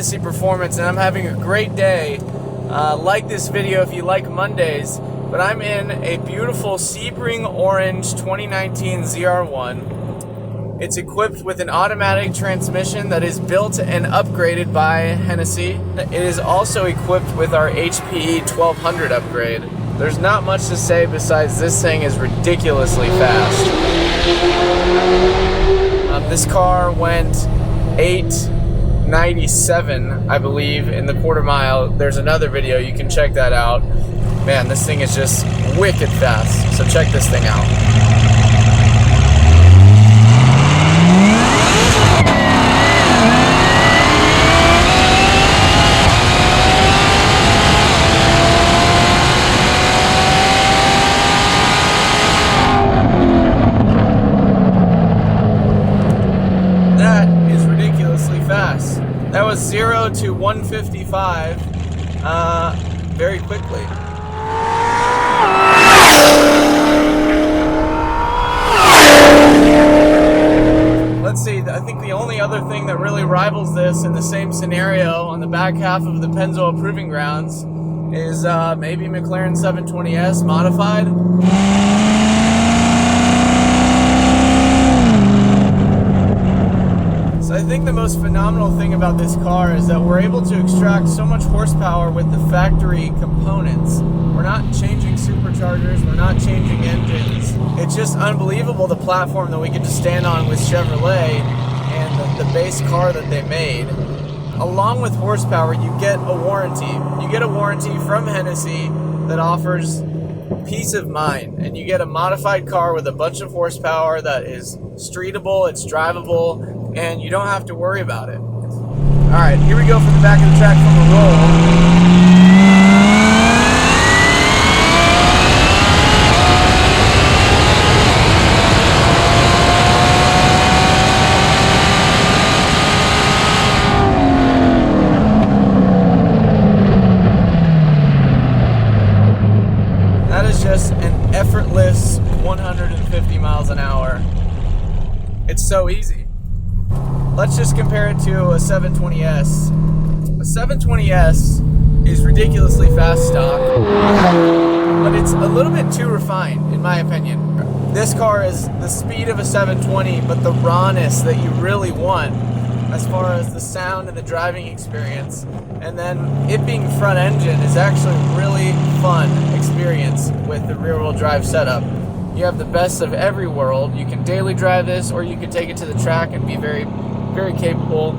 Hennessey Performance, and I'm having a great day. Like this video if you like Mondays, but I'm in a beautiful Sebring Orange 2019 ZR1. It's equipped with an automatic transmission that is built and upgraded by Hennessey. It is also equipped with our HPE1200 upgrade. There's not much to say besides this thing is ridiculously fast. This car went 897, I believe, in the quarter mile. There's another video, you can check that out. Man, this thing is just wicked fast, so check this thing out. That was 0 to 155 very quickly. Let's see, I think the only other thing that really rivals this in the same scenario on the back half of the Pennzoil Proving Grounds is maybe McLaren 720S modified. I think the most phenomenal thing about this car is that we're able to extract so much horsepower with the factory components. We're not changing superchargers, we're not changing engines. It's just unbelievable the platform that we get to stand on with Chevrolet and the base car that they made. Along with horsepower, you get a warranty. You get a warranty from Hennessey that offers peace of mind, and you get a modified car with a bunch of horsepower that is streetable, it's drivable, and you don't have to worry about it. Alright, here we go from the back of the track from a roll. That is just an effortless 150 miles an hour. It's so easy. Let's just compare it to a 720S. A 720S is ridiculously fast stock, but it's a little bit too refined, in my opinion. This car is the speed of a 720, but the rawness that you really want as far as the sound and the driving experience. And then it being front engine is actually a really fun experience with the rear-wheel drive setup. You have the best of every world. You can daily drive this, or you can take it to the track and be very capable.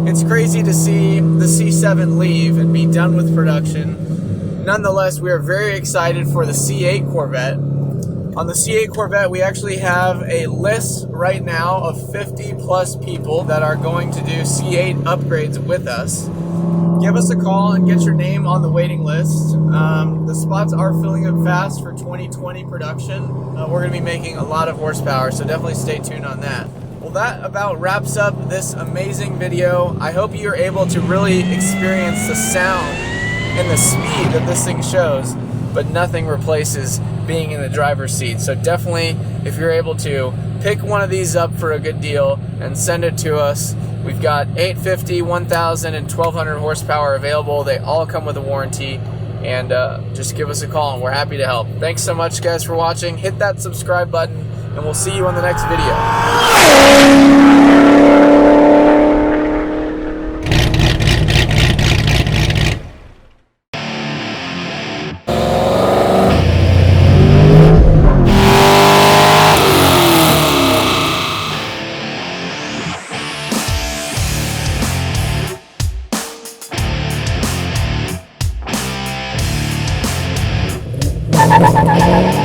It's crazy to see the C7 leave and be done with production. Nonetheless, we are very excited for the C8 Corvette. On the C8 Corvette, we actually have a list right now of 50 plus people that are going to do C8 upgrades with us. Give us a call and get your name on the waiting list. The spots are filling up fast for 2020 production. We're going to be making a lot of horsepower, so definitely stay tuned on that. Well, that about wraps up this amazing video. I hope you're able to really experience the sound and the speed that this thing shows, but nothing replaces being in the driver's seat. So definitely, if you're able to, pick one of these up for a good deal and send it to us. We've got 850, 1000, and 1200 horsepower available. They all come with a warranty, and just give us a call and we're happy to help. Thanks so much, guys, for watching. Hit that subscribe button, and we'll see you on the next video. We'll be right back.